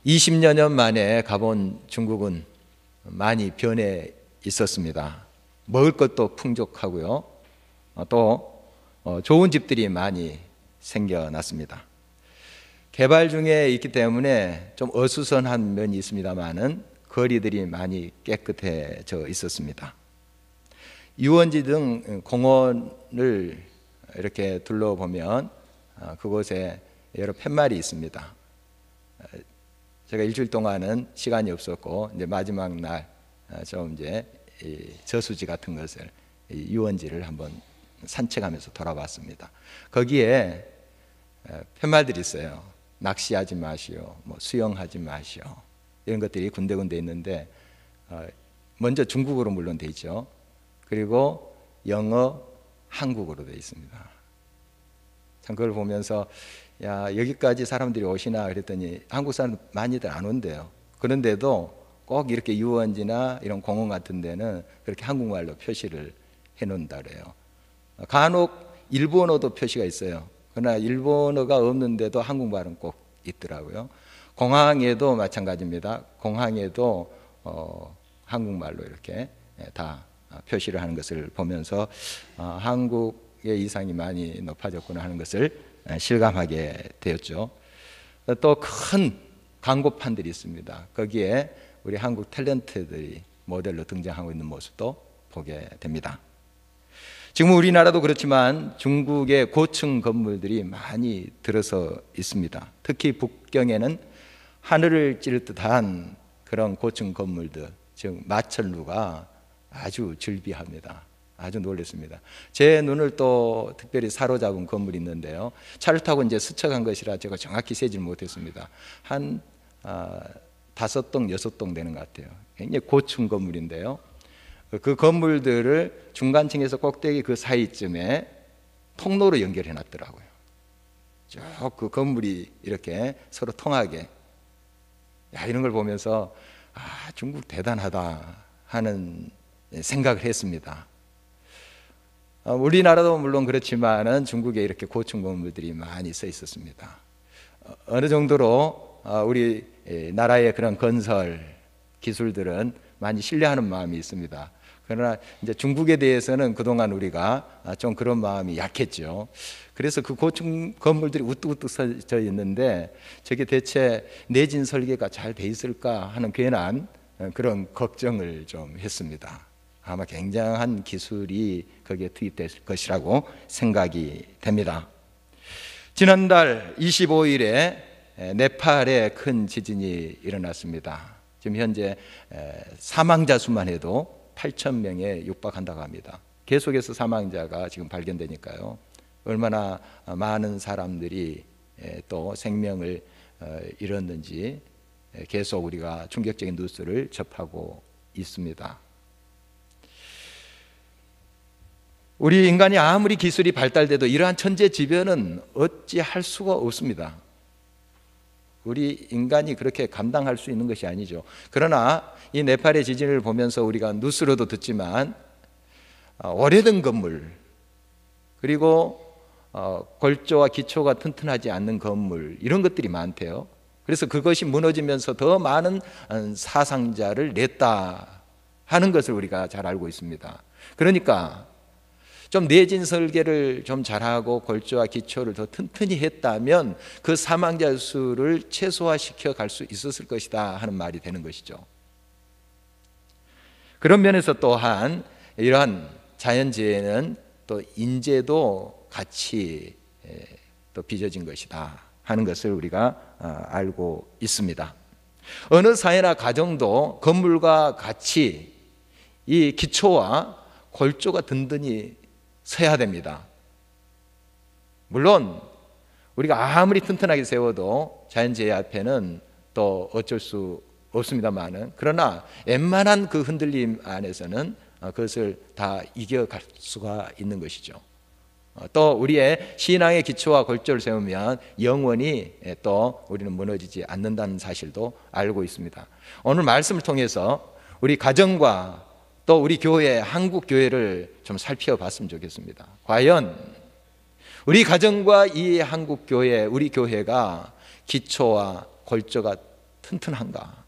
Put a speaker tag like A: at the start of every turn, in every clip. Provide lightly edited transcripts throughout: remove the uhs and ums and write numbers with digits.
A: 20여 년 만에 가본 중국은 많이 변해 있었습니다. 먹을 것도 풍족하고요. 또 좋은 집들이 많이 생겨났습니다. 개발 중에 있기 때문에 좀 어수선한 면이 있습니다만은 거리들이 많이 깨끗해져 있었습니다. 유원지 등 공원을 이렇게 둘러보면 그곳에 여러 팻말이 있습니다. 제가 일주일 동안은 시간이 없었고 이제 마지막 날 좀 이제 저수지 같은 것을 유원지를 한번 산책하면서 돌아봤습니다. 거기에 팻말들이 있어요. 낚시하지 마시오, 뭐 수영하지 마시오, 이런 것들이 군데군데 있는데 먼저 중국어로 물론 돼 있죠. 그리고 영어, 한국어로 돼 있습니다. 참 그걸 보면서 야, 여기까지 사람들이 오시나 그랬더니 한국 사람 많이들 안 온대요. 그런데도 꼭 이렇게 유원지나 이런 공원 같은 데는 그렇게 한국말로 표시를 해놓는다 그래요. 간혹 일본어도 표시가 있어요. 그러나 일본어가 없는데도 한국말은 꼭 있더라고요. 공항에도 마찬가지입니다. 공항에도 한국말로 이렇게 다 표시를 하는 것을 보면서 한국의 이상이 많이 높아졌구나 하는 것을 실감하게 되었죠. 또 큰 광고판들이 있습니다. 거기에 우리 한국 탤런트들이 모델로 등장하고 있는 모습도 보게 됩니다. 지금 우리나라도 그렇지만 중국의 고층 건물들이 많이 들어서 있습니다. 특히 북경에는 하늘을 찌를 듯한 그런 고층 건물들, 즉 마천루가 아주 즐비합니다. 아주 놀랐습니다. 제 눈을 또 특별히 사로잡은 건물이 있는데요. 차를 타고 이제 스쳐간 것이라 제가 정확히 세질 못했습니다. 한 5동, 6동 되는 것 같아요. 굉장히 고층 건물인데요. 그 건물들을 중간층에서 꼭대기 그 사이쯤에 통로로 연결해 놨더라고요. 쭉 그 건물이 이렇게 서로 통하게. 야, 이런 걸 보면서 중국 대단하다 하는 생각을 했습니다. 우리나라도 물론 그렇지만은 중국에 이렇게 고층 건물들이 많이 써 있었습니다. 어느 정도로 우리 나라의 그런 건설 기술들은 많이 신뢰하는 마음이 있습니다. 그러나 이제 중국에 대해서는 그동안 우리가 좀 그런 마음이 약했죠. 그래서 그 고층 건물들이 우뚝우뚝 서져 있는데 저게 대체 내진 설계가 잘 돼 있을까 하는 괜한 그런 걱정을 좀 했습니다. 아마 굉장한 기술이 거기에 투입될 것이라고 생각이 됩니다. 지난달 25일에 네팔에 큰 지진이 일어났습니다. 지금 현재 사망자 수만 해도 8,000명에 육박한다고 합니다. 계속해서 사망자가 지금 발견되니까요. 얼마나 많은 사람들이 또 생명을 잃었는지 계속 우리가 충격적인 뉴스를 접하고 있습니다. 우리 인간이 아무리 기술이 발달돼도 이러한 천재지변은 어찌할 수가 없습니다. 우리 인간이 그렇게 감당할 수 있는 것이 아니죠. 그러나 이 네팔의 지진을 보면서 우리가 뉴스로도 듣지만 오래된 건물, 그리고 골조와 기초가 튼튼하지 않는 건물, 이런 것들이 많대요. 그래서 그것이 무너지면서 더 많은 사상자를 냈다 하는 것을 우리가 잘 알고 있습니다. 그러니까 좀 내진 설계를 좀 잘하고 골조와 기초를 더 튼튼히 했다면 그 사망자 수를 최소화시켜 갈 수 있었을 것이다 하는 말이 되는 것이죠. 그런 면에서 또한 이러한 자연재해는 또 인재도 같이 또 빚어진 것이다 하는 것을 우리가 알고 있습니다. 어느 사회나 가정도 건물과 같이 이 기초와 골조가 든든히 서야 됩니다. 물론 우리가 아무리 튼튼하게 세워도 자연재해 앞에는 또 어쩔 수 없습니다만은, 그러나 웬만한 그 흔들림 안에서는 그것을 다 이겨갈 수가 있는 것이죠. 또 우리의 신앙의 기초와 골조를 세우면 영원히 또 우리는 무너지지 않는다는 사실도 알고 있습니다. 오늘 말씀을 통해서 우리 가정과 또 우리 교회, 한국 교회를 좀 살펴봤으면 좋겠습니다. 과연 우리 가정과 이 한국 교회, 우리 교회가 기초와 골조가 튼튼한가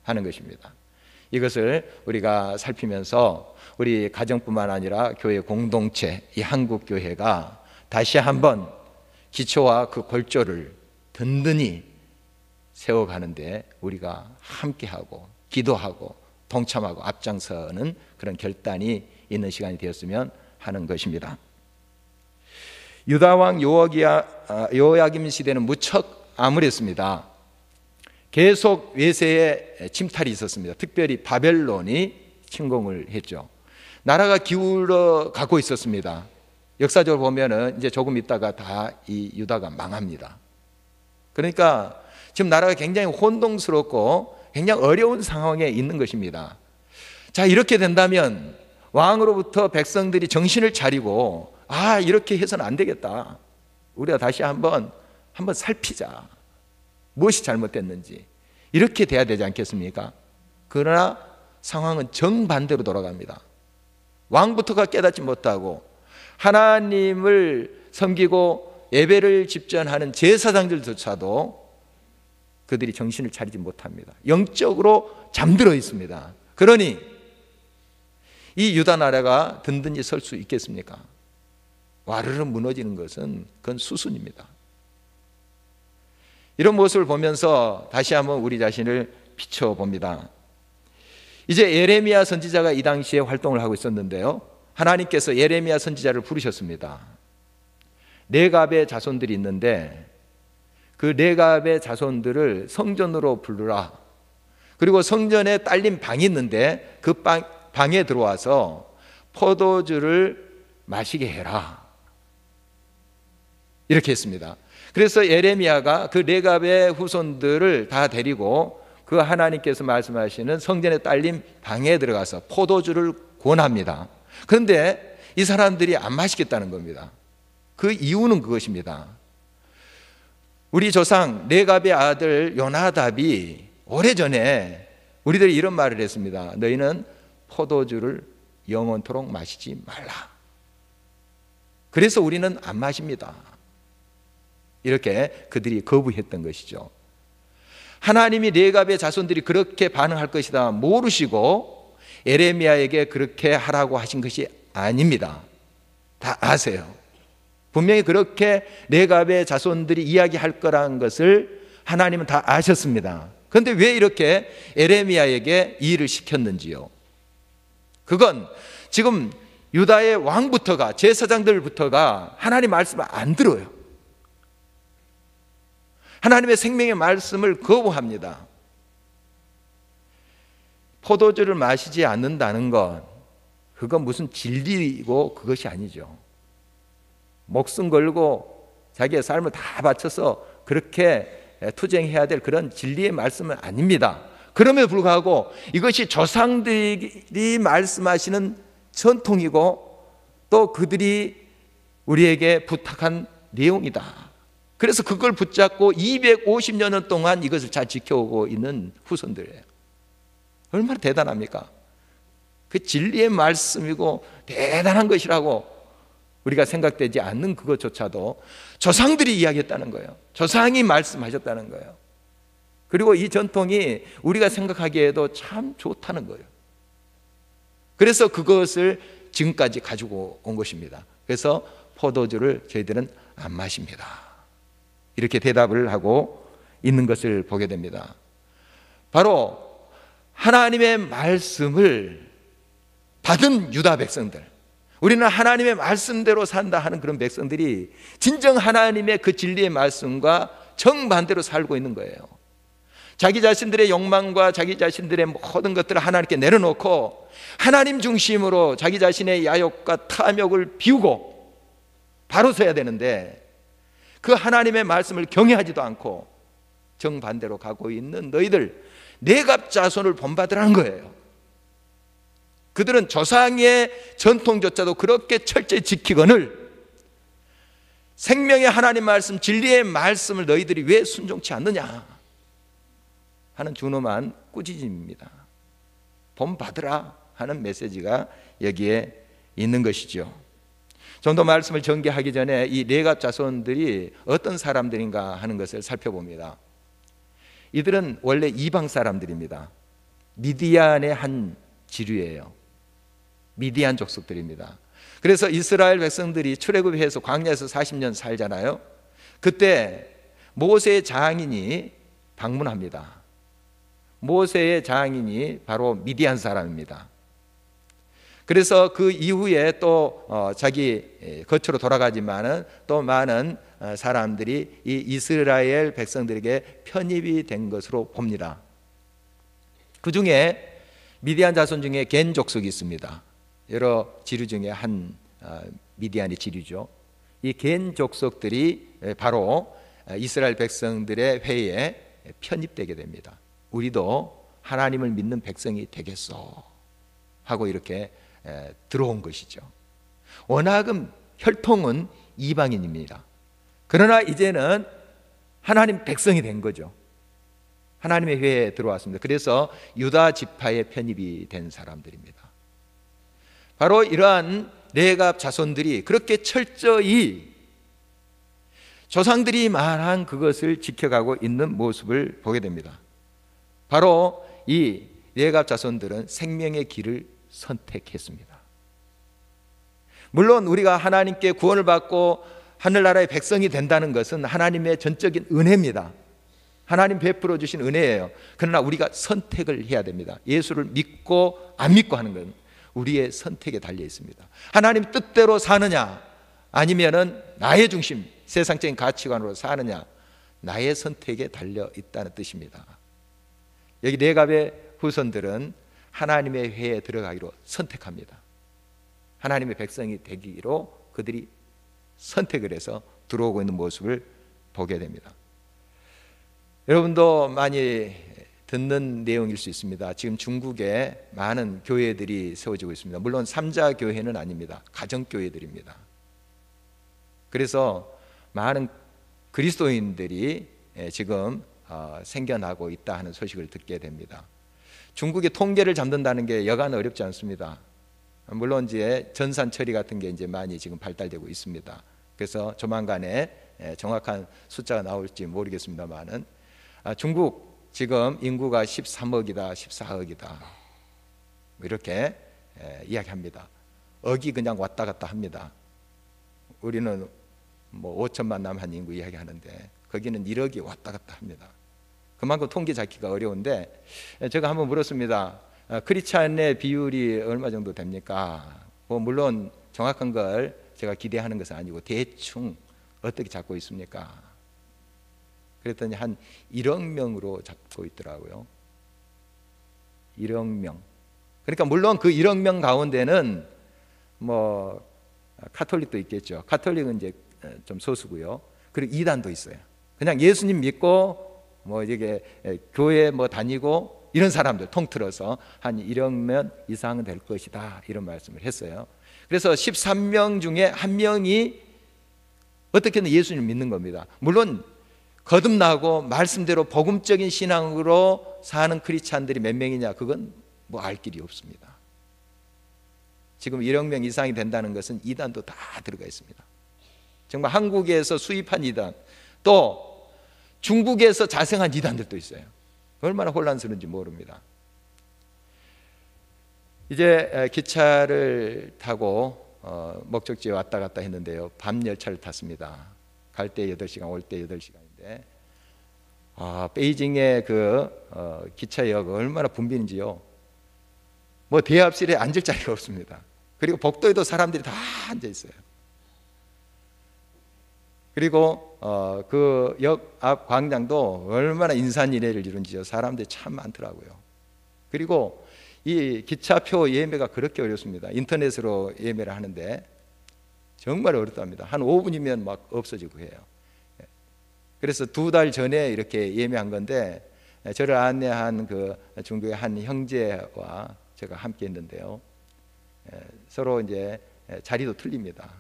A: 하는 것입니다. 이것을 우리가 살피면서 우리 가정뿐만 아니라 교회 공동체, 이 한국 교회가 다시 한번 기초와 그 골조를 든든히 세워가는데 우리가 함께하고 기도하고 동참하고 앞장서는 그런 결단이 있는 시간이 되었으면 하는 것입니다. 유다왕 요야김 시대는 무척 암울했습니다. 계속 외세의 침탈이 있었습니다. 특별히 바벨론이 침공을 했죠. 나라가 기울어 가고 있었습니다. 역사적으로 보면은 이제 조금 있다가 다 이 유다가 망합니다. 그러니까 지금 나라가 굉장히 혼동스럽고 굉장히 어려운 상황에 있는 것입니다. 자, 이렇게 된다면 왕으로부터 백성들이 정신을 차리고 이렇게 해서는 안 되겠다. 우리가 다시 한번 살피자. 무엇이 잘못됐는지. 이렇게 돼야 되지 않겠습니까? 그러나 상황은 정반대로 돌아갑니다. 왕부터가 깨닫지 못하고 하나님을 섬기고 예배를 집전하는 제사장들조차도 그들이 정신을 차리지 못합니다. 영적으로 잠들어 있습니다. 그러니 이 유다 나라가 든든히 설 수 있겠습니까? 와르르 무너지는 것은 그건 수순입니다. 이런 모습을 보면서 다시 한번 우리 자신을 비춰봅니다. 이제 예레미야 선지자가 이 당시에 활동을 하고 있었는데요, 하나님께서 예레미야 선지자를 부르셨습니다. 레갑의 자손들이 있는데 그 레갑의 자손들을 성전으로 부르라. 그리고 성전에 딸린 방이 있는데 그 방에 들어와서 포도주를 마시게 해라. 이렇게 했습니다. 그래서 예레미야가 그 레갑의 후손들을 다 데리고 그 하나님께서 말씀하시는 성전에 딸린 방에 들어가서 포도주를 권합니다. 그런데 이 사람들이 안 마시겠다는 겁니다. 그 이유는 그것입니다. 우리 조상 레갑의 아들 요나답이 오래전에 우리들이 이런 말을 했습니다. 너희는 포도주를 영원토록 마시지 말라. 그래서 우리는 안 마십니다. 이렇게 그들이 거부했던 것이죠. 하나님이 레갑의 자손들이 그렇게 반응할 것이다 모르시고 예레미야에게 그렇게 하라고 하신 것이 아닙니다. 다 아세요. 분명히 그렇게 레갑의 자손들이 이야기할 거라는 것을 하나님은 다 아셨습니다. 그런데 왜 이렇게 예레미야에게 이 일을 시켰는지요? 그건 지금 유다의 왕부터가, 제사장들부터가 하나님 말씀을 안 들어요. 하나님의 생명의 말씀을 거부합니다. 포도주를 마시지 않는다는 것, 그건 무슨 진리이고 그것이 아니죠. 목숨 걸고 자기의 삶을 다 바쳐서 그렇게 투쟁해야 될 그런 진리의 말씀은 아닙니다. 그럼에도 불구하고 이것이 조상들이 말씀하시는 전통이고 또 그들이 우리에게 부탁한 내용이다. 그래서 그걸 붙잡고 250년 동안 이것을 잘 지켜오고 있는 후손들이에요. 얼마나 대단합니까? 그 진리의 말씀이고 대단한 것이라고 우리가 생각되지 않는 그것조차도 조상들이 이야기했다는 거예요. 조상이 말씀하셨다는 거예요. 그리고 이 전통이 우리가 생각하기에도 참 좋다는 거예요. 그래서 그것을 지금까지 가지고 온 것입니다. 그래서 포도주를 저희들은 안 마십니다. 이렇게 대답을 하고 있는 것을 보게 됩니다. 바로 하나님의 말씀을 받은 유다 백성들, 우리는 하나님의 말씀대로 산다 하는 그런 백성들이 진정 하나님의 그 진리의 말씀과 정반대로 살고 있는 거예요. 자기 자신들의 욕망과 자기 자신들의 모든 것들을 하나님께 내려놓고 하나님 중심으로 자기 자신의 야욕과 탐욕을 비우고 바로 서야 되는데 그 하나님의 말씀을 경외하지도 않고 정반대로 가고 있는 너희들 레갑 자손을 본받으라는 거예요. 그들은 조상의 전통조차도 그렇게 철저히 지키거늘 생명의 하나님 말씀, 진리의 말씀을 너희들이 왜 순종치 않느냐 하는 준엄한 꾸짖음입니다. 본받으라 하는 메시지가 여기에 있는 것이죠. 좀 더 말씀을 전개하기 전에 이 레갑 자손들이 어떤 사람들인가 하는 것을 살펴봅니다. 이들은 원래 이방 사람들입니다. 미디안의 한 지류예요. 미디안 족속들입니다. 그래서 이스라엘 백성들이 출애굽해서 광야에서 40년 살잖아요. 그때 모세의 장인이 방문합니다. 모세의 장인이 바로 미디안 사람입니다. 그래서 그 이후에 또 자기 거처로 돌아가지만은 또 많은 사람들이 이 이스라엘 백성들에게 편입이 된 것으로 봅니다. 그 중에 미디안 자손 중에 겐 족속이 있습니다. 여러 지류 중에 한 미디안의 지류죠. 이 겐 족속들이 바로 이스라엘 백성들의 회에 편입되게 됩니다. 우리도 하나님을 믿는 백성이 되겠소 하고 이렇게 들어온 것이죠. 워낙은 혈통은 이방인입니다. 그러나 이제는 하나님 백성이 된 거죠. 하나님의 회에 들어왔습니다. 그래서 유다 지파에 편입이 된 사람들입니다. 바로 이러한 레갑 자손들이 그렇게 철저히 조상들이 말한 그것을 지켜가고 있는 모습을 보게 됩니다. 바로 이 레갑 자손들은 생명의 길을 선택했습니다. 물론 우리가 하나님께 구원을 받고 하늘나라의 백성이 된다는 것은 하나님의 전적인 은혜입니다. 하나님 베풀어 주신 은혜예요. 그러나 우리가 선택을 해야 됩니다. 예수를 믿고 안 믿고 하는 건 우리의 선택에 달려 있습니다. 하나님 뜻대로 사느냐 아니면은 나의 중심, 세상적인 가치관으로 사느냐, 나의 선택에 달려 있다는 뜻입니다. 여기 레갑의 후손들은 하나님의 회에 들어가기로 선택합니다. 하나님의 백성이 되기로 그들이 선택을 해서 들어오고 있는 모습을 보게 됩니다. 여러분도 많이 듣는 내용일 수 있습니다. 지금 중국에 많은 교회들이 세워지고 있습니다. 물론 삼자 교회는 아닙니다. 가정교회들입니다. 그래서 많은 그리스도인들이 지금 생겨나고 있다 하는 소식을 듣게 됩니다. 중국의 통계를 잡는다는 게 여간 어렵지 않습니다. 물론 이제 전산 처리 같은 게 이제 많이 지금 발달되고 있습니다. 그래서 조만간에 정확한 숫자가 나올지 모르겠습니다만은 중국 지금 인구가 13억이다, 14억이다 이렇게 이야기합니다. 억이 그냥 왔다 갔다 합니다. 우리는 뭐 5천만 남한 인구 이야기하는데 거기는 1억이 왔다 갔다 합니다. 그만큼 통계 잡기가 어려운데 제가 한번 물었습니다. 크리스찬의 비율이 얼마 정도 됩니까? 물론 정확한 걸 제가 기대하는 것은 아니고 대충 어떻게 잡고 있습니까? 그랬더니 한 1억 명으로 잡고 있더라고요. 1억 명. 그러니까 물론 그 1억 명 가운데는 뭐 카톨릭도 있겠죠. 카톨릭은 이제 좀 소수고요. 그리고 이단도 있어요. 그냥 예수님 믿고 뭐 이게 교회 뭐 다니고 이런 사람들 통틀어서 한 1억 명 이상은 될 것이다 이런 말씀을 했어요. 그래서 13명 중에 한 명이 어떻게든 예수님 믿는 겁니다. 물론 거듭나고 말씀대로 복음적인 신앙으로 사는 크리스찬들이 몇 명이냐 그건 뭐 알 길이 없습니다. 지금 1억 명 이상이 된다는 것은 이단도 다 들어가 있습니다. 정말 한국에서 수입한 이단, 또 중국에서 자생한 이단들도 있어요. 얼마나 혼란스러운지 모릅니다. 이제 기차를 타고 목적지에 왔다 갔다 했는데요. 밤 열차를 탔습니다. 갈 때 8시간, 올 때 8시간인데 베이징의 그 기차역 얼마나 붐비는지요. 뭐 대합실에 앉을 자리가 없습니다. 그리고 복도에도 사람들이 다 앉아 있어요. 그리고 그 역 앞 광장도 얼마나 인산인해를 이룬지요. 사람들이 참 많더라고요. 그리고 이 기차표 예매가 그렇게 어렵습니다. 인터넷으로 예매를 하는데 정말 어렵답니다. 한 5분이면 막 없어지고 해요. 그래서 2달 전에 이렇게 예매한 건데 저를 안내한 그 중국의 한 형제와 제가 함께 했는데요. 서로 이제 자리도 틀립니다.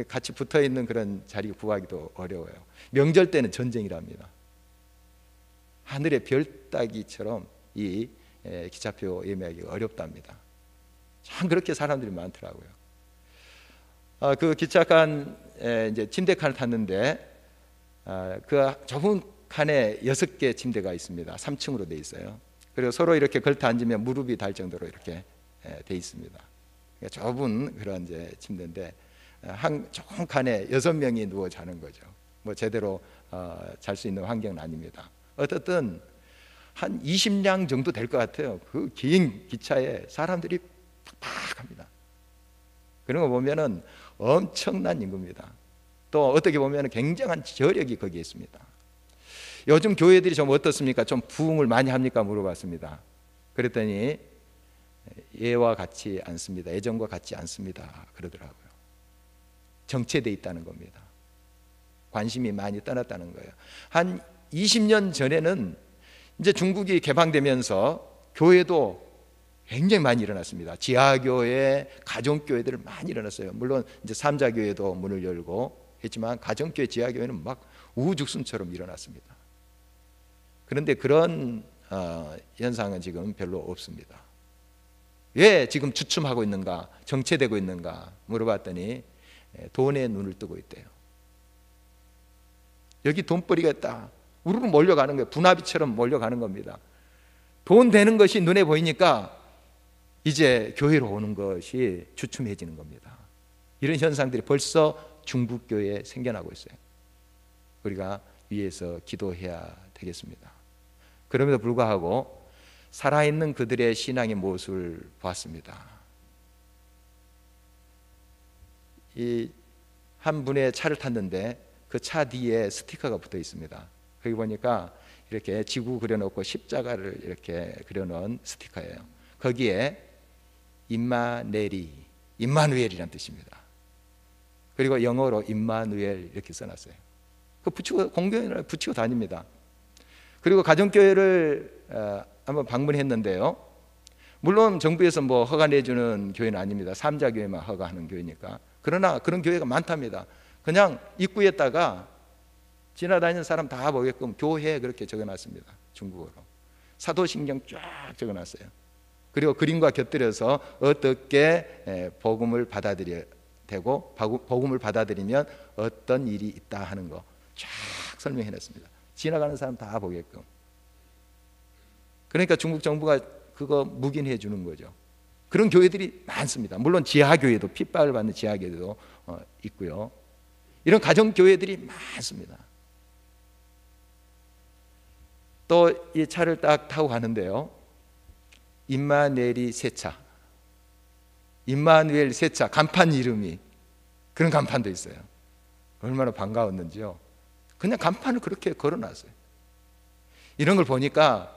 A: 같이 붙어 있는 그런 자리 구하기도 어려워요. 명절 때는 전쟁이랍니다. 하늘의 별 따기처럼 이 기차표 예매하기가 어렵답니다. 참 그렇게 사람들이 많더라고요. 그 기차칸 이제 침대칸을 탔는데 그 좁은 칸에 6개 침대가 있습니다. 3층으로 돼 있어요. 그리고 서로 이렇게 걸터 앉으면 무릎이 닿을 정도로 이렇게 돼 있습니다. 좁은 그런 이제 침대인데 한 좁은 칸에 6명이 누워 자는 거죠. 뭐 제대로 잘 수 있는 환경은 아닙니다. 어떻든 한 20량 정도 될 것 같아요. 그 긴 기차에 사람들이 팍팍합니다. 그런 거 보면은 엄청난 인구입니다. 또 어떻게 보면 굉장한 저력이 거기에 있습니다. 요즘 교회들이 좀 어떻습니까? 좀 부흥을 많이 합니까? 물어봤습니다. 그랬더니 예와 같지 않습니다. 예전과 같지 않습니다. 그러더라고요. 정체되어 있다는 겁니다. 관심이 많이 떠났다는 거예요. 한 20년 전에는 이제 중국이 개방되면서 교회도 굉장히 많이 일어났습니다. 지하교회, 가정교회들 많이 일어났어요. 물론 이제 삼자교회도 문을 열고 했지만 가정교회, 지하교회는 막 우후죽순처럼 일어났습니다. 그런데 그런 현상은 지금 별로 없습니다. 왜 지금 주춤하고 있는가, 정체되고 있는가 물어봤더니 돈에 눈을 뜨고 있대요. 여기 돈벌이가 있다. 우르르 몰려가는 거예요. 분화비처럼 몰려가는 겁니다. 돈 되는 것이 눈에 보이니까 이제 교회로 오는 것이 주춤해지는 겁니다. 이런 현상들이 벌써 중국교회에 생겨나고 있어요. 우리가 위에서 기도해야 되겠습니다. 그럼에도 불구하고 살아있는 그들의 신앙의 모습을 보았습니다. 이 한 분의 차를 탔는데 그 차 뒤에 스티커가 붙어 있습니다. 거기 보니까 이렇게 지구 그려놓고 십자가를 이렇게 그려놓은 스티커예요. 거기에 임마누엘이라는 뜻입니다. 그리고 영어로 임마누엘 이렇게 써놨어요. 그 붙이고 공교회를 붙이고 다닙니다. 그리고 가정교회를 한번 방문했는데요. 물론 정부에서 뭐 허가 내주는 교회는 아닙니다. 삼자교회만 허가하는 교회니까. 그러나 그런 교회가 많답니다. 그냥 입구에다가 지나다니는 사람 다 보게끔 교회 그렇게 적어놨습니다. 중국어로 사도신경 쫙 적어놨어요. 그리고 그림과 곁들여서 어떻게 복음을 받아들여야 되고 복음을 받아들이면 어떤 일이 있다 하는 거 쫙 설명해놨습니다. 지나가는 사람 다 보게끔. 그러니까 중국 정부가 그거 묵인해 주는 거죠. 그런 교회들이 많습니다. 물론 지하교회도, 핍박을 받는 지하교회도 있고요. 이런 가정교회들이 많습니다. 또 이 차를 딱 타고 가는데요. 임마누엘이 세차, 임마누엘 세차, 간판 이름이 그런 간판도 있어요. 얼마나 반가웠는지요. 그냥 간판을 그렇게 걸어놨어요. 이런 걸 보니까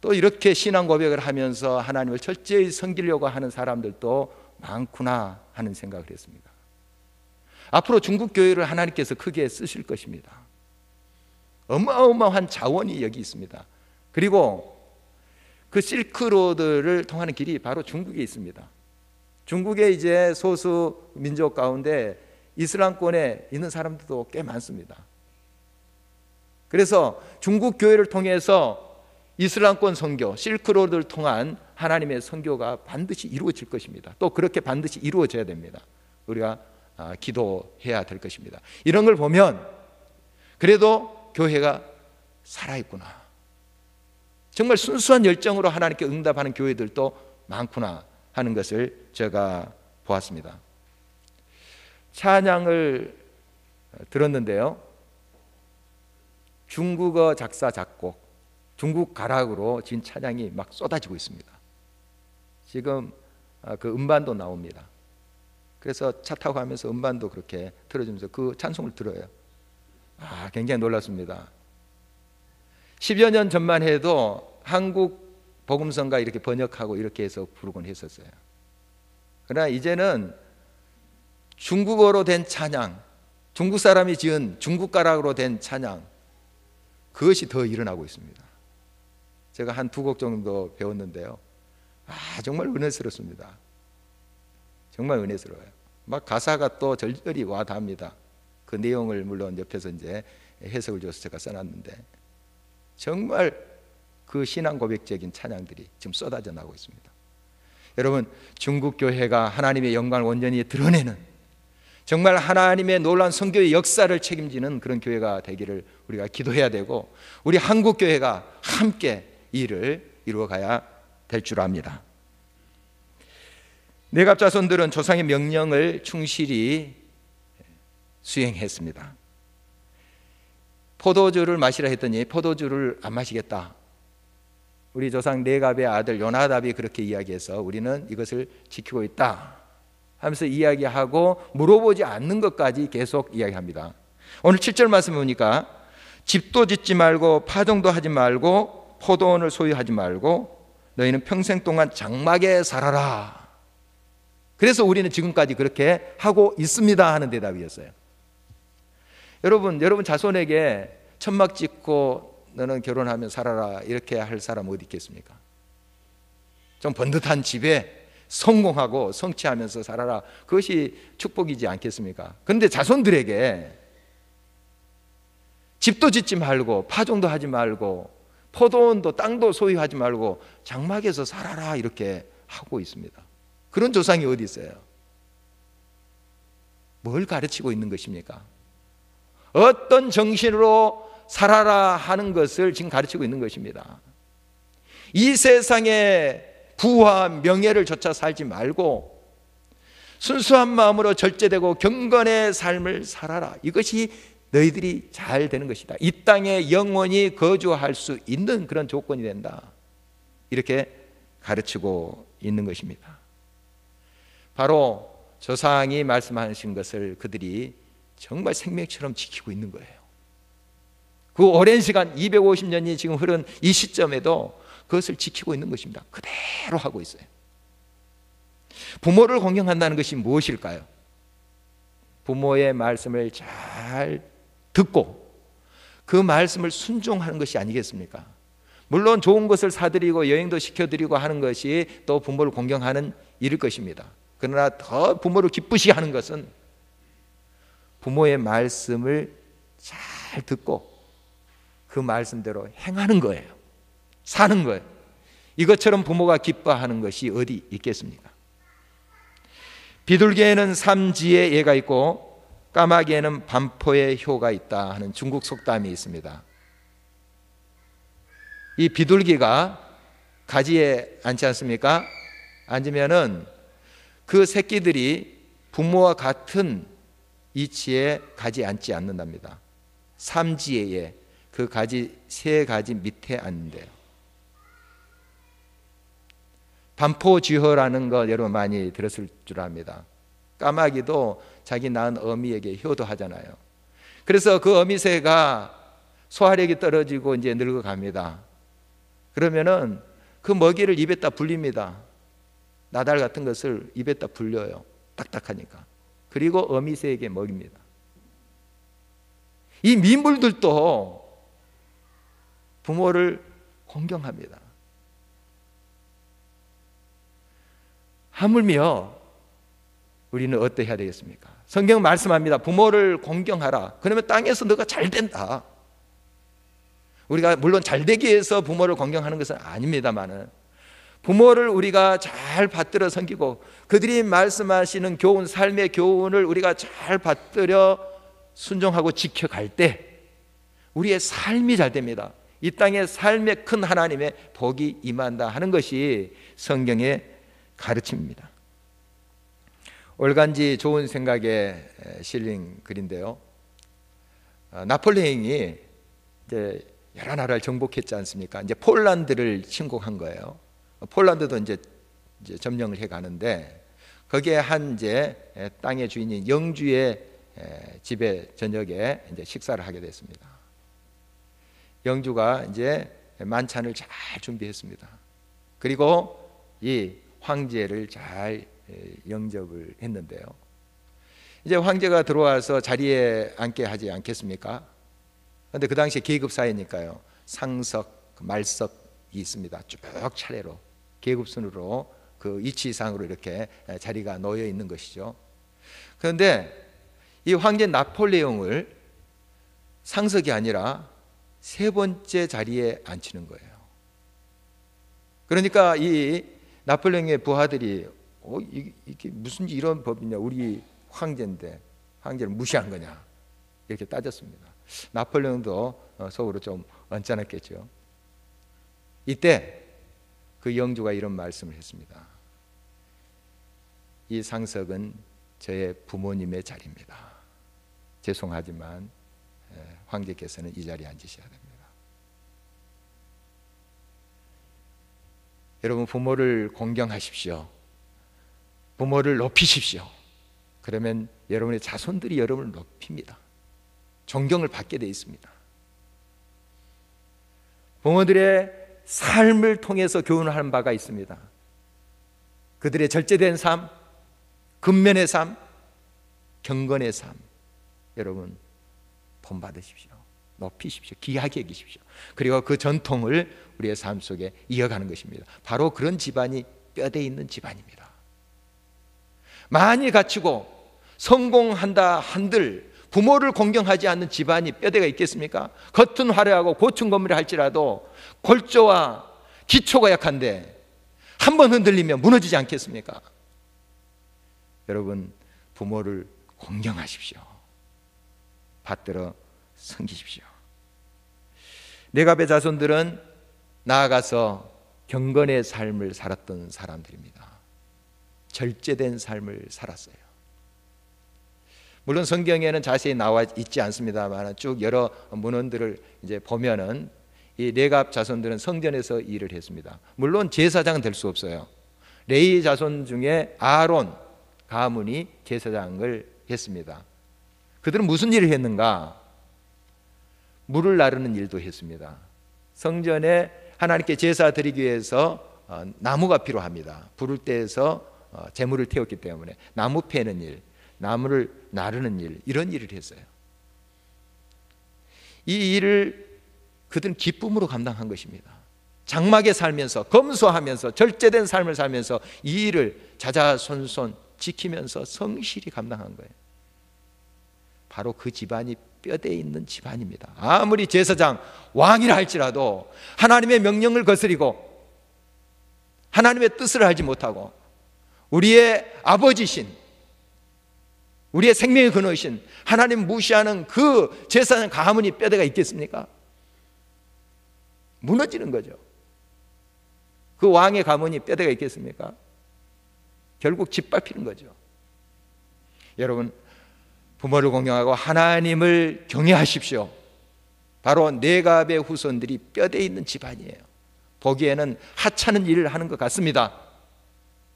A: 또 이렇게 신앙 고백을 하면서 하나님을 철저히 섬기려고 하는 사람들도 많구나 하는 생각을 했습니다. 앞으로 중국 교회를 하나님께서 크게 쓰실 것입니다. 어마어마한 자원이 여기 있습니다. 그리고 그 실크로드를 통하는 길이 바로 중국에 있습니다. 중국의 이제 소수 민족 가운데 이슬람권에 있는 사람들도 꽤 많습니다. 그래서 중국 교회를 통해서 이슬람권 선교, 실크로드를 통한 하나님의 선교가 반드시 이루어질 것입니다. 또 그렇게 반드시 이루어져야 됩니다. 우리가 기도해야 될 것입니다. 이런 걸 보면 그래도 교회가 살아있구나, 정말 순수한 열정으로 하나님께 응답하는 교회들도 많구나 하는 것을 제가 보았습니다. 찬양을 들었는데요. 중국어 작사 작곡, 중국 가락으로 지은 찬양이 막 쏟아지고 있습니다. 지금 그 음반도 나옵니다. 그래서 차 타고 가면서 음반도 그렇게 틀어주면서 그 찬송을 들어요. 굉장히 놀랐습니다. 10여 년 전만 해도 한국 복음성가 이렇게 번역하고 이렇게 해서 부르곤 했었어요. 그러나 이제는 중국어로 된 찬양, 중국 사람이 지은 중국 가락으로 된 찬양, 그것이 더 일어나고 있습니다. 제가 한 2곡 정도 배웠는데요. 정말 은혜스럽습니다. 정말 은혜스러워요. 막 가사가 또 절절히 와 닿습니다. 그 내용을 물론 옆에서 이제 해석을 줘서 제가 써놨는데 정말 그 신앙 고백적인 찬양들이 지금 쏟아져 나오고 있습니다. 여러분, 중국 교회가 하나님의 영광을 온전히 드러내는 정말 하나님의 놀라운 선교의 역사를 책임지는 그런 교회가 되기를 우리가 기도해야 되고, 우리 한국교회가 함께 이 일을 이루어가야 될 줄 압니다. 내갑 자손들은 조상의 명령을 충실히 수행했습니다. 포도주를 마시라 했더니 포도주를 안 마시겠다. 우리 조상 내갑의 아들 요나답이 그렇게 이야기해서 우리는 이것을 지키고 있다 하면서 이야기하고 물어보지 않는 것까지 계속 이야기합니다. 오늘 7절 말씀 보니까 집도 짓지 말고 파종도 하지 말고 포도원을 소유하지 말고 너희는 평생 동안 장막에 살아라. 그래서 우리는 지금까지 그렇게 하고 있습니다 하는 대답이었어요. 여러분 자손에게 천막 짓고 너는 결혼하면 살아라 이렇게 할 사람 어디 있겠습니까? 좀 번듯한 집에 성공하고 성취하면서 살아라, 그것이 축복이지 않겠습니까? 그런데 자손들에게 집도 짓지 말고 파종도 하지 말고 포도원도 땅도 소유하지 말고 장막에서 살아라 이렇게 하고 있습니다. 그런 조상이 어디 있어요? 뭘 가르치고 있는 것입니까? 어떤 정신으로 살아라 하는 것을 지금 가르치고 있는 것입니다. 이 세상에 부와 명예를 쫓아 살지 말고 순수한 마음으로 절제되고 경건의 삶을 살아라. 이것이 너희들이 잘 되는 것이다. 이 땅에 영원히 거주할 수 있는 그런 조건이 된다. 이렇게 가르치고 있는 것입니다. 바로 조상이 말씀하신 것을 그들이 정말 생명처럼 지키고 있는 거예요. 그 오랜 시간 250년이 지금 흐른 이 시점에도 그것을 지키고 있는 것입니다. 그대로 하고 있어요. 부모를 공경한다는 것이 무엇일까요? 부모의 말씀을 잘 듣고 그 말씀을 순종하는 것이 아니겠습니까? 물론 좋은 것을 사드리고 여행도 시켜드리고 하는 것이 또 부모를 공경하는 일일 것입니다. 그러나 더 부모를 기쁘시게 하는 것은 부모의 말씀을 잘 듣고 그 말씀대로 행하는 거예요. 사는 거예요. 이것처럼 부모가 기뻐하는 것이 어디 있겠습니까? 비둘기에는 삼지의 예가 있고 까마귀에는 반포의 효가 있다 하는 중국 속담이 있습니다. 이 비둘기가 가지에 앉지 않습니까? 앉으면은 그 새끼들이 부모와 같은 위치에 가지 앉지 않는답니다. 삼지의 예, 그 가지 세 가지 밑에 앉는데요. 반포쥐허라는 거 여러분 많이 들었을 줄 압니다. 까마귀도 자기 낳은 어미에게 효도하잖아요. 그래서 그 어미새가 소화력이 떨어지고 이제 늙어갑니다. 그러면은 그 먹이를 입에다 불립니다. 나달 같은 것을 입에다 불려요. 딱딱하니까. 그리고 어미새에게 먹입니다. 이 민물들도 부모를 공경합니다. 하물며 우리는 어떠해야 되겠습니까? 성경은 말씀합니다. 부모를 공경하라. 그러면 땅에서 너가 잘 된다. 우리가 물론 잘 되기 위해서 부모를 공경하는 것은 아닙니다만은 부모를 우리가 잘 받들어 섬기고 그들이 말씀하시는 교훈, 삶의 교훈을 우리가 잘 받들어 순종하고 지켜갈 때 우리의 삶이 잘 됩니다. 이 땅의 삶에 큰 하나님의 복이 임한다 하는 것이 성경의 가르침입니다. 올간지 좋은 생각에 실린 글인데요. 나폴레옹이 이제 여러 나라를 정복했지 않습니까? 이제 폴란드를 침공한 거예요. 폴란드도 이제 점령을 해 가는데 거기에 한 이제 땅의 주인인 영주의 집에 저녁에 이제 식사를 하게 됐습니다. 영주가 이제 만찬을 잘 준비했습니다. 그리고 이 황제를 잘 영접을 했는데요. 이제 황제가 들어와서 자리에 앉게 하지 않겠습니까? 그런데 그 당시에 계급 사회니까요. 상석, 말석이 있습니다. 쭉 차례로 계급 순으로 그 위치상으로 이렇게 자리가 놓여 있는 것이죠. 그런데 이 황제 나폴레옹을 상석이 아니라 세 번째 자리에 앉히는 거예요. 그러니까 이 나폴레옹의 부하들이 이게 무슨 이런 법이냐, 우리 황제인데 황제를 무시한 거냐 이렇게 따졌습니다. 나폴레옹도 속으로 좀 언짢았겠죠. 이때 그 영주가 이런 말씀을 했습니다. 이 상석은 저의 부모님의 자리입니다. 죄송하지만 황제께서는 이 자리에 앉으셔야 됩니다. 여러분, 부모를 공경하십시오. 부모를 높이십시오. 그러면 여러분의 자손들이 여러분을 높입니다. 존경을 받게 되어 있습니다. 부모들의 삶을 통해서 교훈하는 바가 있습니다. 그들의 절제된 삶, 근면의 삶, 경건의 삶, 여러분 본받으십시오. 높이십시오. 귀하게 여기십시오. 그리고 그 전통을 우리의 삶 속에 이어가는 것입니다. 바로 그런 집안이 뼈대 있는 집안입니다. 많이 갖추고 성공한다 한들 부모를 공경하지 않는 집안이 뼈대가 있겠습니까? 겉은 화려하고 고층 건물을 할지라도 골조와 기초가 약한데 한 번 흔들리면 무너지지 않겠습니까? 여러분, 부모를 공경하십시오. 받들어 섬기십시오. 레갑의 자손들은 나아가서 경건의 삶을 살았던 사람들입니다. 절제된 삶을 살았어요. 물론 성경에는 자세히 나와 있지 않습니다만 쭉 여러 문헌들을 이제 보면은 이 레갑 자손들은 성전에서 일을 했습니다. 물론 제사장은 될 수 없어요. 레위 자손 중에 아론 가문이 제사장을 했습니다. 그들은 무슨 일을 했는가? 물을 나르는 일도 했습니다. 성전에 하나님께 제사 드리기 위해서 나무가 필요합니다. 불을 떼서 제물을 태웠기 때문에 나무 패는 일, 나무를 나르는 일, 이런 일을 했어요. 이 일을 그들은 기쁨으로 감당한 것입니다. 장막에 살면서, 검소하면서, 절제된 삶을 살면서 이 일을 자자손손 지키면서 성실히 감당한 거예요. 바로 그 집안이 뼈대에 있는 집안입니다. 아무리 제사장, 왕이라 할지라도 하나님의 명령을 거스리고 하나님의 뜻을 알지 못하고 우리의 아버지신, 우리의 생명의 근원이신 하나님 무시하는 그 제사장 가문이 뼈대가 있겠습니까? 무너지는 거죠. 그 왕의 가문이 뼈대가 있겠습니까? 결국 짓밟히는 거죠. 여러분, 부모를 공경하고 하나님을 경외하십시오. 바로 레갑의 후손들이 뼈대에 있는 집안이에요. 보기에는 하찮은 일을 하는 것 같습니다.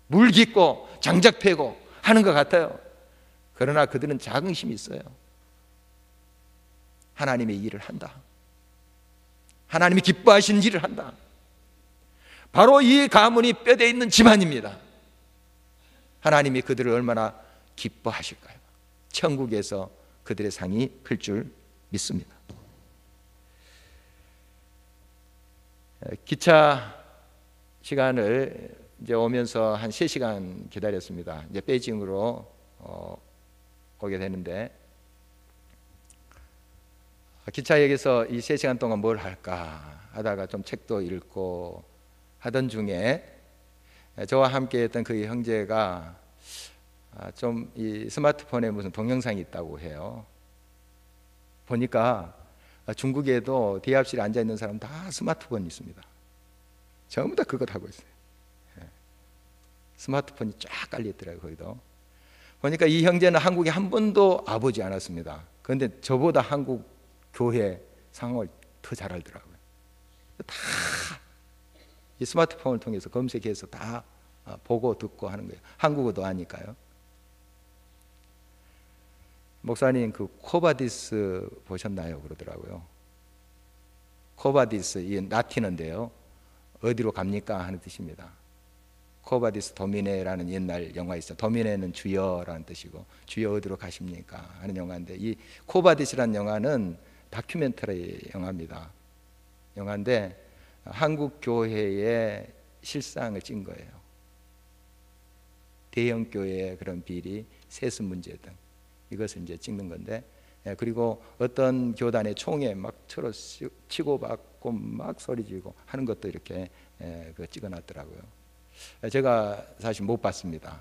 A: 물 깃고 장작 패고 하는 것 같아요. 그러나 그들은 자긍심이 있어요. 하나님의 일을 한다. 하나님이 기뻐하신 일을 한다. 바로 이 가문이 뼈대에 있는 집안입니다. 하나님이 그들을 얼마나 기뻐하실까요? 천국에서 그들의 상이 클 줄 믿습니다. 기차 시간을 이제 오면서 한 3시간 기다렸습니다. 이제 베이징으로 오게 되는데 기차역에서 이 3시간 동안 뭘 할까 하다가 좀 책도 읽고 하던 중에 저와 함께 했던 그 형제가 좀 이 스마트폰에 무슨 동영상이 있다고 해요. 보니까 중국에도 대합실에 앉아있는 사람 다 스마트폰이 있습니다. 전부 다 그것 하고 있어요. 스마트폰이 쫙 깔려있더라고요. 거기도 보니까 이 형제는 한국에 한 번도 와보지 않았습니다. 그런데 저보다 한국 교회 상황을 더 잘 알더라고요. 다 이 스마트폰을 통해서 검색해서 다 보고 듣고 하는 거예요. 한국어도 아니까요. 목사님, 그 코바디스 보셨나요? 그러더라고요. 코바디스, 이 라틴어인데요. 어디로 갑니까? 하는 뜻입니다. 코바디스 도미네라는 옛날 영화 있어요. 도미네는 주여라는 뜻이고 주여 어디로 가십니까? 하는 영화인데 이 코바디스라는 영화는 다큐멘터리 영화입니다. 영화인데 한국 교회의 실상을 찍은 거예요. 대형 교회의 그런 비리, 세습 문제 등 이것을 이제 찍는 건데, 그리고 어떤 교단의 총에 막 쳐로 치고 받고 막 소리 지르고 하는 것도 이렇게 찍어놨더라고요. 제가 사실 못 봤습니다.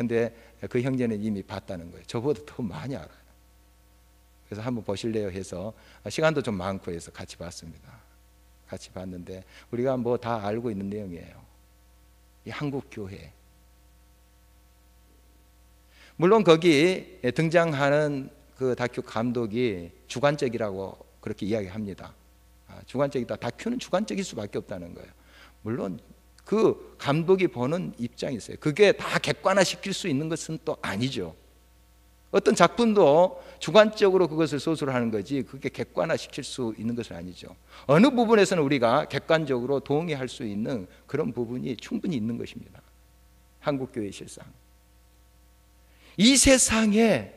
A: 근데 그 형제는 이미 봤다는 거예요. 저보다 더 많이 알아요. 그래서 한번 보실래요 해서 시간도 좀 많고 해서 같이 봤습니다. 같이 봤는데 우리가 뭐 다 알고 있는 내용이에요. 이 한국 교회, 물론 거기 등장하는 그 다큐 감독이 주관적이라고 그렇게 이야기합니다. 주관적이다. 다큐는 주관적일 수밖에 없다는 거예요. 물론 그 감독이 보는 입장이 있어요. 그게 다 객관화시킬 수 있는 것은 또 아니죠. 어떤 작품도 주관적으로 그것을 소설하는 거지 그게 객관화시킬 수 있는 것은 아니죠. 어느 부분에서는 우리가 객관적으로 동의할 수 있는 그런 부분이 충분히 있는 것입니다. 한국교회 실상 이 세상에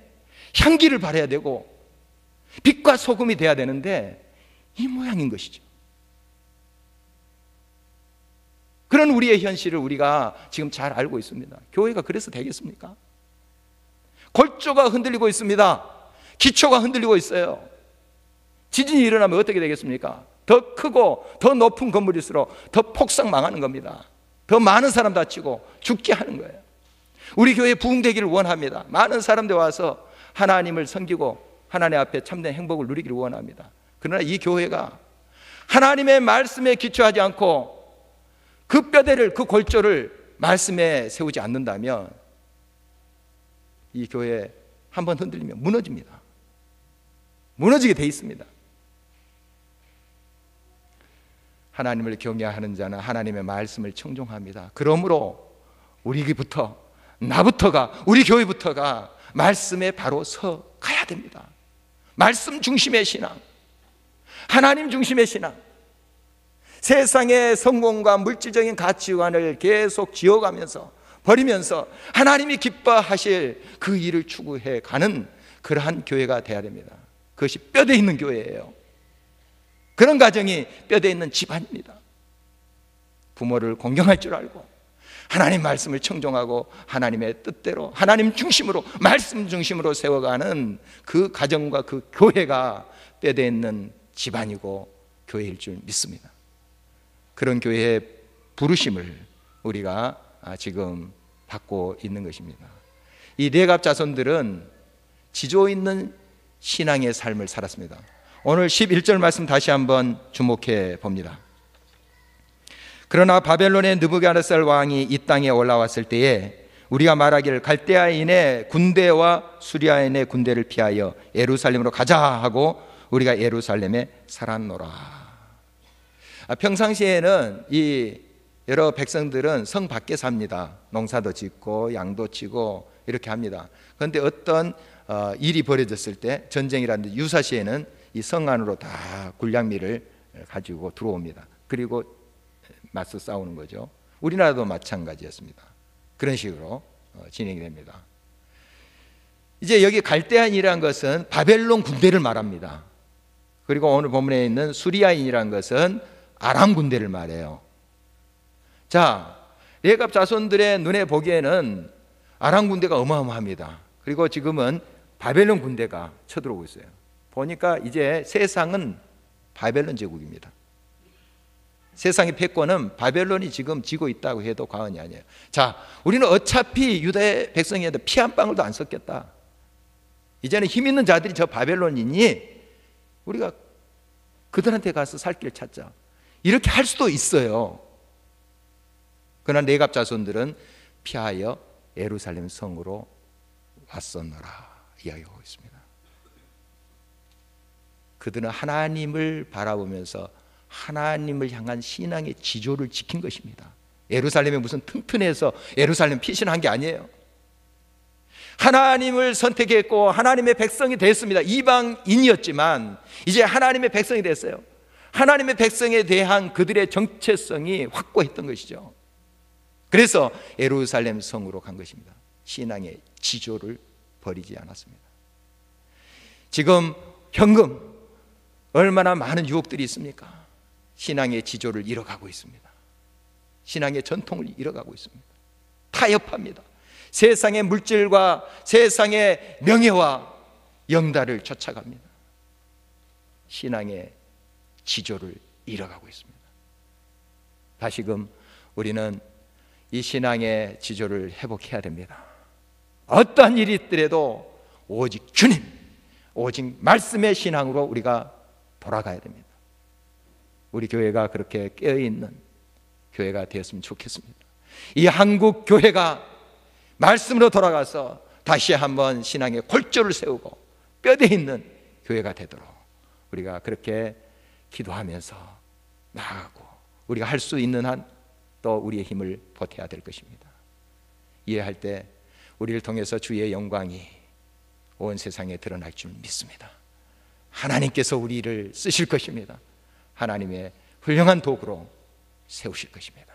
A: 향기를 발해야 되고 빛과 소금이 돼야 되는데 이 모양인 것이죠. 그런 우리의 현실을 우리가 지금 잘 알고 있습니다. 교회가 그래서 되겠습니까? 골조가 흔들리고 있습니다. 기초가 흔들리고 있어요. 지진이 일어나면 어떻게 되겠습니까? 더 크고 더 높은 건물일수록 더 폭삭 망하는 겁니다. 더 많은 사람 다치고 죽게 하는 거예요. 우리 교회 부흥되기를 원합니다. 많은 사람들 와서 하나님을 섬기고 하나님 앞에 참된 행복을 누리기를 원합니다. 그러나 이 교회가 하나님의 말씀에 기초하지 않고 그 뼈대를, 그 골조를 말씀에 세우지 않는다면 이 교회 한번 흔들리면 무너집니다. 무너지게 돼 있습니다. 하나님을 경외하는 자는 하나님의 말씀을 청종합니다. 그러므로 우리부터, 나부터가, 우리 교회부터가 말씀에 바로 서 가야 됩니다. 말씀 중심의 신앙, 하나님 중심의 신앙, 세상의 성공과 물질적인 가치관을 계속 지어가면서 버리면서 하나님이 기뻐하실 그 일을 추구해 가는 그러한 교회가 되어야 됩니다. 그것이 뼈대 있는 교회예요. 그런 가정이 뼈대 있는 집안입니다. 부모를 공경할 줄 알고 하나님 말씀을 청종하고 하나님의 뜻대로 하나님 중심으로 말씀 중심으로 세워가는 그 가정과 그 교회가 뼈대 있는 집안이고 교회일 줄 믿습니다. 그런 교회의 부르심을 우리가 지금 받고 있는 것입니다. 이 레갑 자손들은 지조 있는 신앙의 삶을 살았습니다. 오늘 11절 말씀 다시 한번 주목해 봅니다. 그러나 바벨론의 느부갓네살 왕이 이 땅에 올라왔을 때에 우리가 말하기를 갈대아인의 군대와 수리아인의 군대를 피하여 예루살렘으로 가자 하고 우리가 예루살렘에 살았노라. 평상시에는 이 여러 백성들은 성 밖에 삽니다. 농사도 짓고 양도 치고 이렇게 합니다. 그런데 어떤 일이 벌어졌을 때, 전쟁이라든지 유사시에는 이 성 안으로 다 군량미를 가지고 들어옵니다. 그리고 맞서 싸우는 거죠. 우리나라도 마찬가지였습니다. 그런 식으로 진행이 됩니다. 이제 여기 갈대아인이라는 것은 바벨론 군대를 말합니다. 그리고 오늘 본문에 있는 수리아인이라는 것은 아람 군대를 말해요. 자, 레갑 자손들의 눈에 보기에는 아람 군대가 어마어마합니다. 그리고 지금은 바벨론 군대가 쳐들어오고 있어요. 보니까 이제 세상은 바벨론 제국입니다. 세상의 패권은 바벨론이 지금 쥐고 있다고 해도 과언이 아니에요. 자, 우리는 어차피 유대 백성이어도 피 한 방울도 안 섞였다. 이제는 힘 있는 자들이 저 바벨론이니 우리가 그들한테 가서 살 길 찾자. 이렇게 할 수도 있어요. 그러나 레갑 자손들은 피하여 예루살렘 성으로 왔었노라 이야기하고 있습니다. 그들은 하나님을 바라보면서 하나님을 향한 신앙의 지조를 지킨 것입니다. 예루살렘이 무슨 튼튼해서 예루살렘 피신한 게 아니에요. 하나님을 선택했고 하나님의 백성이 됐습니다. 이방인이었지만 이제 하나님의 백성이 됐어요. 하나님의 백성에 대한 그들의 정체성이 확고했던 것이죠. 그래서 예루살렘 성으로 간 것입니다. 신앙의 지조를 버리지 않았습니다. 지금 현금 얼마나 많은 유혹들이 있습니까? 신앙의 지조를 잃어가고 있습니다. 신앙의 전통을 잃어가고 있습니다. 타협합니다. 세상의 물질과 세상의 명예와 영달을 쫓아갑니다. 신앙의 지조를 잃어가고 있습니다. 다시금 우리는 이 신앙의 지조를 회복해야 됩니다. 어떠한 일이 있더라도 오직 주님, 오직 말씀의 신앙으로 우리가 돌아가야 됩니다. 우리 교회가 그렇게 깨어있는 교회가 되었으면 좋겠습니다. 이 한국 교회가 말씀으로 돌아가서 다시 한번 신앙의 골조를 세우고 뼈대 있는 교회가 되도록 우리가 그렇게 기도하면서 나아가고, 우리가 할 수 있는 한 또 우리의 힘을 보태야 될 것입니다. 이해할 때 우리를 통해서 주의 영광이 온 세상에 드러날 줄 믿습니다. 하나님께서 우리를 쓰실 것입니다. 하나님의 훌륭한 도구로 세우실 것입니다.